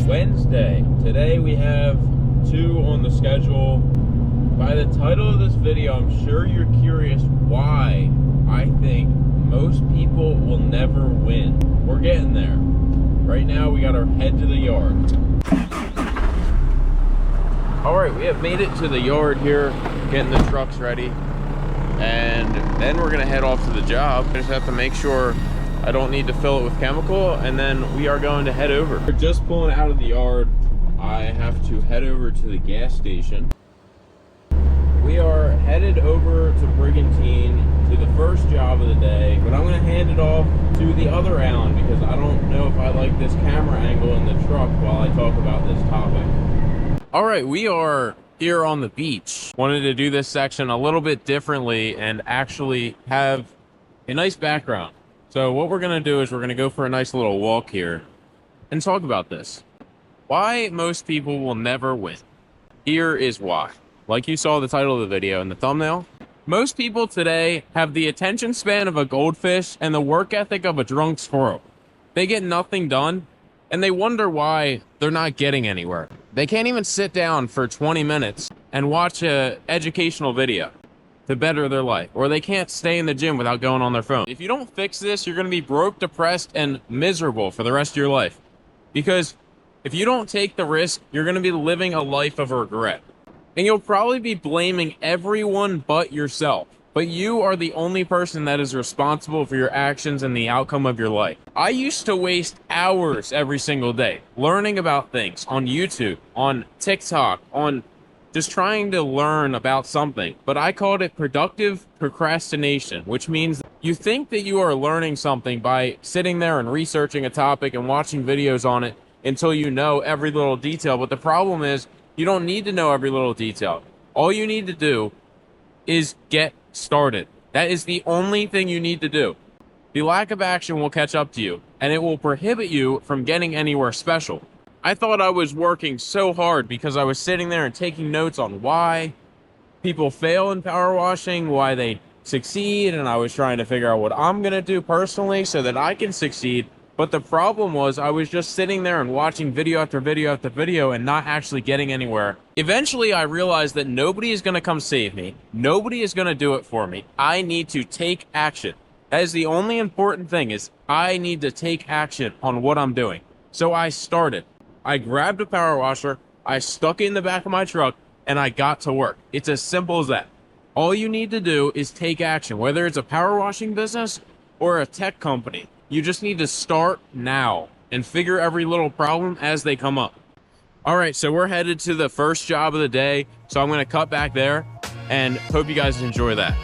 Wednesday. Today we have 2 on the schedule. By the title of this video, I'm sure you're curious why I think most people will never win. We're getting there. Right now we got our head to the yard. All right, we have made it to the yard here, getting the trucks ready. And then we're gonna head off to the job. I just have to make sure I don't need to fill it with chemical, and then we are going to head over. We're just pulling out of the yard. I have to head over to the gas station. We are headed over to Brigantine to the first job of the day, but I'm gonna hand it off to the other Alan because I don't know if I like this camera angle in the truck while I talk about this topic. All right, we are here on the beach. Wanted to do this section a little bit differently and actually have a nice background. So what we're gonna do is we're gonna go for a nice little walk here and talk about this. Why most people will never win. Here is why. Like you saw the title of the video in the thumbnail, most people today have the attention span of a goldfish and the work ethic of a drunk squirrel. They get nothing done and they wonder why they're not getting anywhere. They can't even sit down for 20 minutes and watch an educational video to better their life, or they can't stay in the gym without going on their phone. If you don't fix this, you're gonna be broke, depressed, and miserable for the rest of your life. Because if you don't take the risk, you're gonna be living a life of regret. And you'll probably be blaming everyone but yourself. But you are the only person that is responsible for your actions and the outcome of your life. I used to waste hours every single day learning about things on YouTube, on TikTok, on just trying to learn about something, but I called it productive procrastination, which means you think that you are learning something by sitting there and researching a topic and watching videos on it until you know every little detail. But the problem is you don't need to know every little detail. All you need to do is get started. That is the only thing you need to do. The lack of action will catch up to you, and it will prohibit you from getting anywhere special. I thought I was working so hard because I was sitting there and taking notes on why people fail in power washing, why they succeed, and I was trying to figure out what I'm gonna do personally so that I can succeed. But the problem was I was just sitting there and watching video after video after video and not actually getting anywhere. Eventually I realized that nobody is gonna come save me. Nobody is gonna do it for me. I need to take action. That is the only important thing, is I need to take action on what I'm doing. So I started. I grabbed a power washer, I stuck it in the back of my truck, and I got to work. It's as simple as that. All you need to do is take action, whether it's a power washing business or a tech company. You just need to start now and figure every little problem as they come up. All right, so we're headed to the first job of the day, so I'm gonna cut back there and hope you guys enjoy that.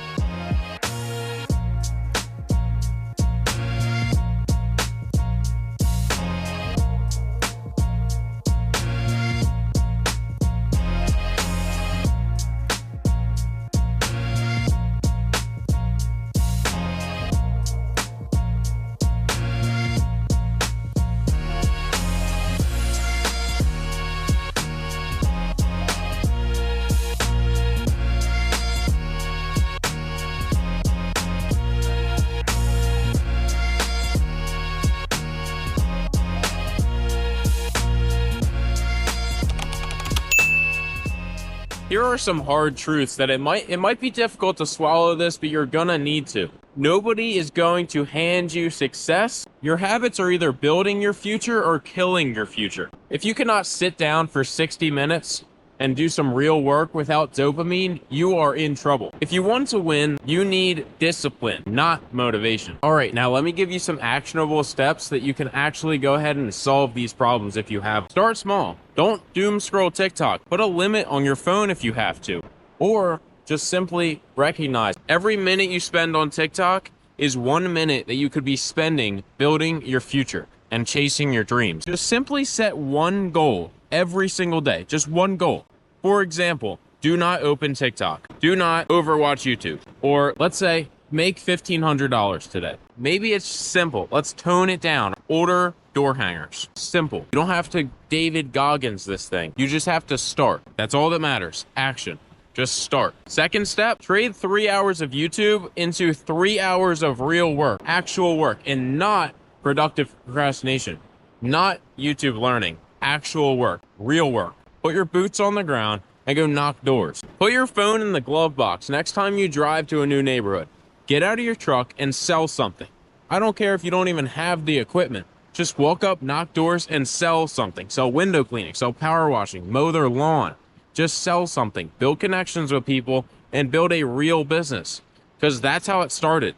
Here are some hard truths that it might be difficult to swallow this, but you're gonna need to. Nobody is going to hand you success. Your habits are either building your future or killing your future. If you cannot sit down for 60 minutes and do some real work without dopamine, you are in trouble. If you want to win, you need discipline, not motivation. All right, now let me give you some actionable steps that you can actually go ahead and solve these problems if you have. Start small. Don't doom scroll TikTok. Put a limit on your phone if you have to. Or just simply recognize every minute you spend on TikTok is 1 minute that you could be spending building your future and chasing your dreams. Just simply set one goal every single day, just one goal. For example, do not open TikTok. Do not overwatch YouTube. Or let's say make $1,500 today. Maybe it's simple. Let's tone it down. Order door hangers. Simple. You don't have to David Goggins this thing. You just have to start. That's all that matters. Action. Just start. Second step, trade 3 hours of YouTube into 3 hours of real work, actual work, and not productive procrastination, not YouTube learning. actual work, real work. Put your boots on the ground and go knock doors. Put your phone in the glove box next time you drive to a new neighborhood. Get out of your truck and sell something. I don't care if you don't even have the equipment. Just walk up, knock doors, and sell something. Sell window cleaning, sell power washing, mow their lawn. Just sell something. Build connections with people and build a real business. Because that's how it started.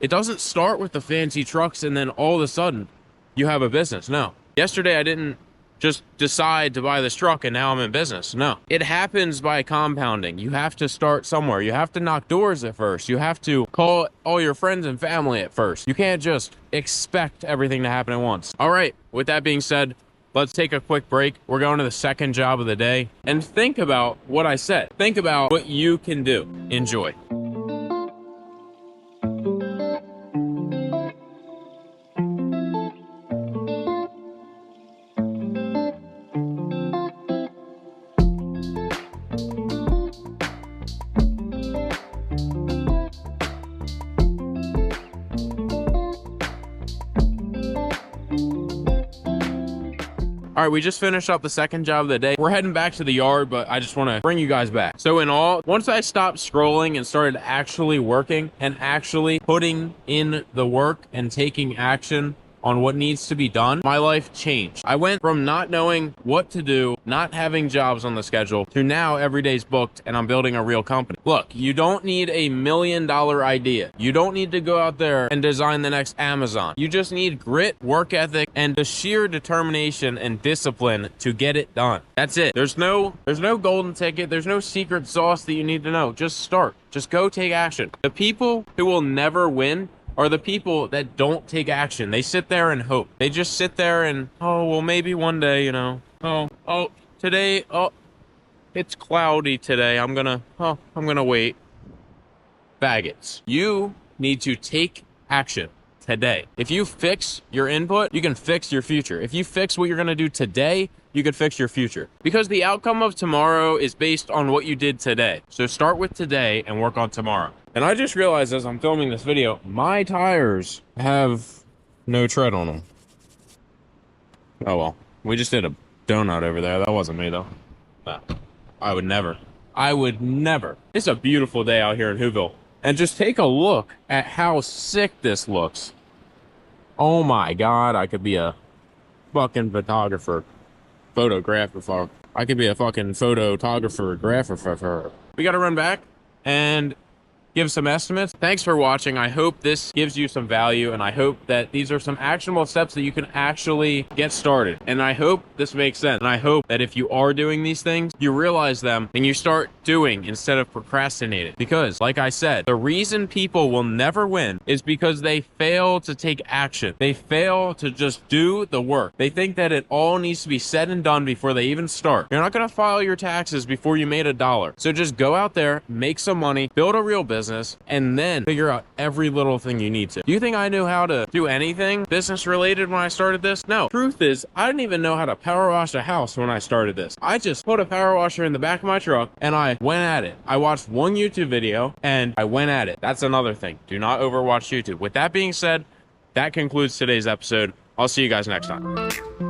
It doesn't start with the fancy trucks and then all of a sudden you have a business. No. Yesterday I didn't just decide to buy this truck and now I'm in business. No. It happens by compounding. You have to start somewhere. You have to knock doors at first. You have to call all your friends and family at first. You can't just expect everything to happen at once. All right. With that being said, let's take a quick break. We're going to the second job of the day. And think about what I said. Think about what you can do. Enjoy. All right, we just finished up the second job of the day. We're heading back to the yard, but I just want to bring you guys back. So in all, once I stopped scrolling and started actually working and actually putting in the work and taking action on what needs to be done, my life changed. I went from not knowing what to do, not having jobs on the schedule, to now every day's booked and I'm building a real company. Look, you don't need a $1 million idea. You don't need to go out there and design the next Amazon. You just need grit, work ethic, and the sheer determination and discipline to get it done. That's it. There's no golden ticket. There's no secret sauce that you need to know. Just start. Just go take action. The people who will never win are the people that don't take action. They sit there and hope. They just sit there and, oh, well, maybe one day, you know. Oh, today, oh, it's cloudy today. I'm gonna wait. Faggots. You need to take action today. If you fix your input, you can fix your future. If you fix what you're gonna do today, you could fix your future. Because the outcome of tomorrow is based on what you did today. So start with today and work on tomorrow. And I just realized as I'm filming this video, my tires have no tread on them. Oh well, we just did a donut over there. That wasn't me though. Nah, I would never. It's a beautiful day out here in Whoville. And just take a look at how sick this looks. Oh my God, I could be a fucking photographer. I could be a fucking photographer. We gotta run back and give some estimates. Thanks for watching. I hope this gives you some value, and I hope that these are some actionable steps that you can actually get started. And I hope this makes sense. And I hope that if you are doing these things, you realize them and you start doing instead of procrastinating. Because, like I said, the reason people will never win is because they fail to take action. They fail to just do the work. They think that it all needs to be said and done before they even start. You're not gonna file your taxes before you made $1. So just go out there, make some money, build a real business, and then figure out every little thing you need to. Do you think I knew how to do anything business related when I started this? No. Truth is, I didn't even know how to power wash a house when I started this. I just put a power washer in the back of my truck and I went at it. I watched one YouTube video and I went at it. That's another thing. Do not overwatch YouTube. With that being said, that concludes today's episode. I'll see you guys next time.